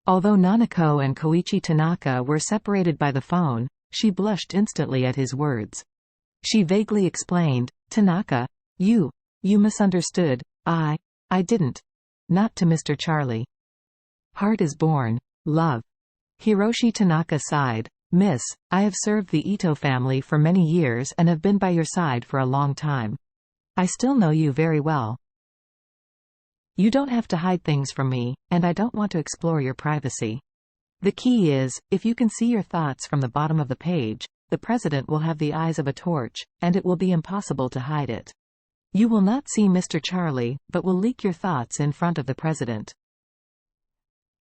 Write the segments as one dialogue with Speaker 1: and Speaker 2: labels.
Speaker 1: Although Nanako and Koichi Tanaka were separated by the phone, she blushed instantly at his words. She vaguely explained, "Tanaka, you misunderstood. I didn't. Not to Mr. Charlie. Heart is born. Love." Hiroshi Tanaka sighed. "Miss, I have served the Ito family for many years and have been by your side for a long time. I still know you very well. You don't have to hide things from me, and I don't want to explore your privacy. The key is, if you can see your thoughts from the bottom of the page, the president will have the eyes of a torch, and it will be impossible to hide it. You will not see Mr. Charlie, but will leak your thoughts in front of the president."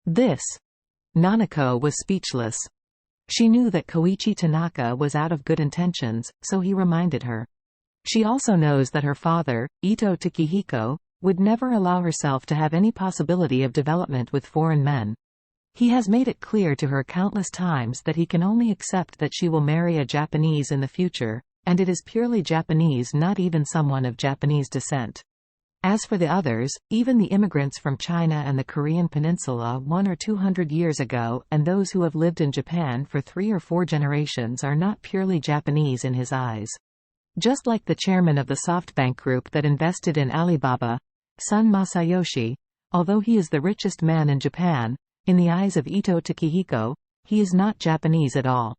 Speaker 1: This. Nanako was speechless. She knew that Koichi Tanaka was out of good intentions, so he reminded her. She also knows that her father, Ito Takehiko, would never allow herself to have any possibility of development with foreign men. He has made it clear to her countless times that he can only accept that she will marry a Japanese in the future, and it is purely Japanese, not even someone of Japanese descent. As for the others, even the immigrants from China and the Korean peninsula 100 or 200 years ago and those who have lived in Japan for 3 or 4 generations are not purely Japanese in his eyes. Just like the chairman of the SoftBank group that invested in Alibaba, Son Masayoshi, although he is the richest man in Japan, in the eyes of Ito Takehiko, he is not Japanese at all.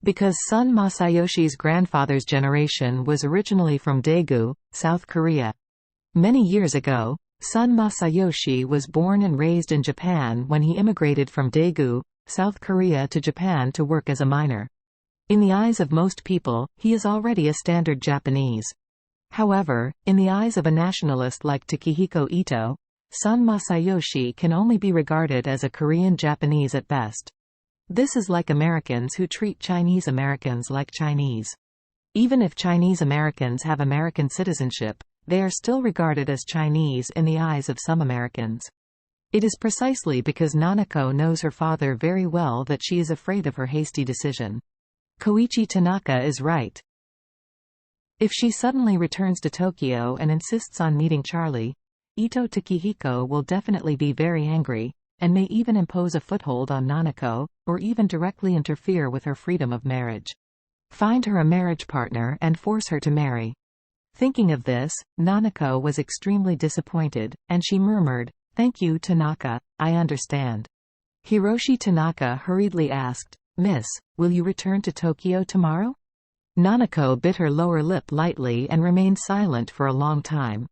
Speaker 1: Because Son Masayoshi's grandfather's generation was originally from Daegu, South Korea. Many years ago, Son Masayoshi was born and raised in Japan when he immigrated from Daegu, South Korea to Japan to work as a miner. In the eyes of most people, he is already a standard Japanese. However, in the eyes of a nationalist like Takehiko Ito, Son Masayoshi can only be regarded as a Korean Japanese at best. This is like Americans who treat Chinese Americans like Chinese. Even if Chinese Americans have American citizenship, they are still regarded as Chinese in the eyes of some Americans. It is precisely because Nanako knows her father very well that she is afraid of her hasty decision. Koichi Tanaka is right. If she suddenly returns to Tokyo and insists on meeting Charlie, Ito Takehiko will definitely be very angry, and may even impose a foothold on Nanako, or even directly interfere with her freedom of marriage. Find her a marriage partner and force her to marry. Thinking of this, Nanako was extremely disappointed, and she murmured, "Thank you, Tanaka, I understand." Hiroshi Tanaka hurriedly asked, "Miss, will you return to Tokyo tomorrow?" Nanako bit her lower lip lightly and remained silent for a long time.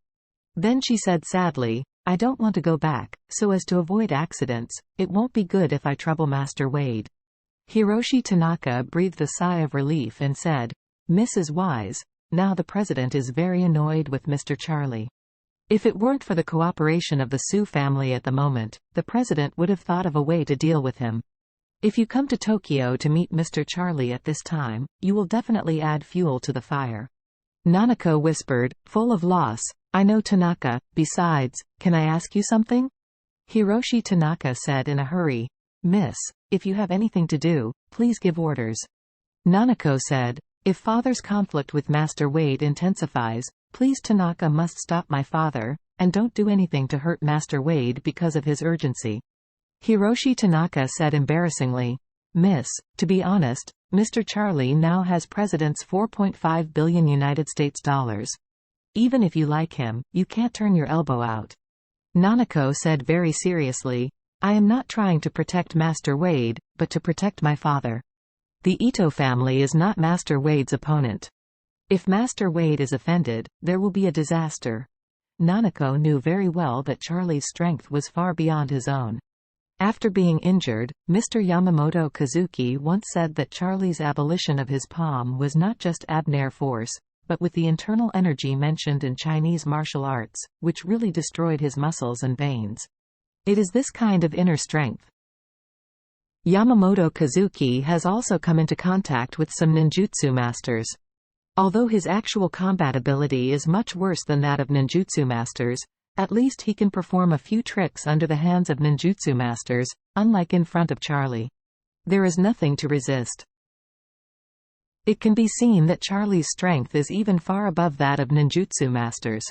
Speaker 1: Then she said sadly, "I don't want to go back, so as to avoid accidents, it won't be good if I trouble Master Wade." Hiroshi Tanaka breathed a sigh of relief and said, "Miss is wise. Now the president is very annoyed with Mr. Charlie. If it weren't for the cooperation of the Su family at the moment, the president would have thought of a way to deal with him. If you come to Tokyo to meet Mr. Charlie at this time, you will definitely add fuel to the fire." Nanako whispered, full of loss, "I know, Tanaka. Besides, can I ask you something?" Hiroshi Tanaka said in a hurry, "Miss, if you have anything to do, please give orders." Nanako said, "If father's conflict with Master Wade intensifies, please Tanaka must stop my father, and don't do anything to hurt Master Wade because of his urgency." Hiroshi Tanaka said embarrassingly, "Miss, to be honest, Mr. Charlie now has President's $4.5 billion United States dollars. Even if you like him, you can't turn your elbow out." Nanako said very seriously, "I am not trying to protect Master Wade, but to protect my father. The Ito family is not Master Wade's opponent. If Master Wade is offended, there will be a disaster." Nanako knew very well that Charlie's strength was far beyond his own. After being injured, Mr. Yamamoto Kazuki once said that Charlie's abolition of his palm was not just abner force, but with the internal energy mentioned in Chinese martial arts, which really destroyed his muscles and veins. It is this kind of inner strength. Yamamoto Kazuki has also come into contact with some ninjutsu masters. Although his actual combat ability is much worse than that of ninjutsu masters, at least he can perform a few tricks under the hands of ninjutsu masters, unlike in front of Charlie. There is nothing to resist. It can be seen that Charlie's strength is even far above that of ninjutsu masters.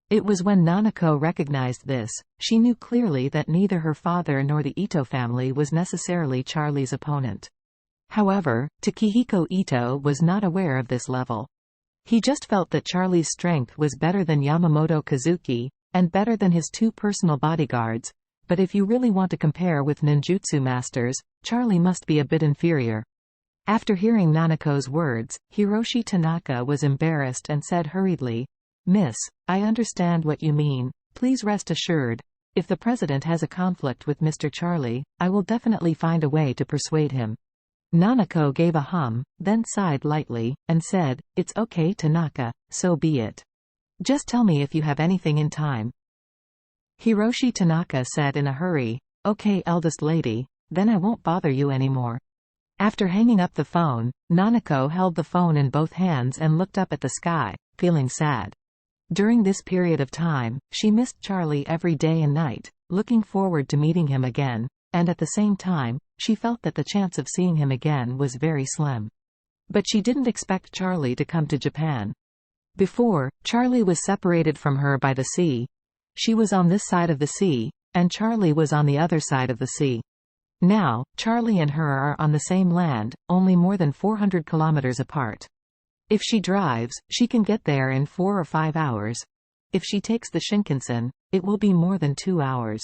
Speaker 1: It was when Nanako recognized this, she knew clearly that neither her father nor the Ito family was necessarily Charlie's opponent. However, Takehiko Ito was not aware of this level. He just felt that Charlie's strength was better than Yamamoto Kazuki, and better than his 2 personal bodyguards, but if you really want to compare with ninjutsu masters, Charlie must be a bit inferior. After hearing Nanako's words, Hiroshi Tanaka was embarrassed and said hurriedly, "Miss, I understand what you mean. Please rest assured. If the president has a conflict with Mr. Charlie, I will definitely find a way to persuade him." Nanako gave a hum, then sighed lightly, and said, "It's okay, Tanaka, so be it. Just tell me if you have anything in time." Hiroshi Tanaka said in a hurry, "Okay, eldest lady, then I won't bother you anymore." After hanging up the phone, Nanako held the phone in both hands and looked up at the sky, feeling sad. During this period of time, she missed Charlie every day and night, looking forward to meeting him again, and at the same time, she felt that the chance of seeing him again was very slim. But she didn't expect Charlie to come to Japan. Before, Charlie was separated from her by the sea. She was on this side of the sea, and Charlie was on the other side of the sea. Now, Charlie and her are on the same land, only more than 400 kilometers apart. If she drives, she can get there in 4 or 5 hours. If she takes the Shinkansen, it will be more than 2 hours.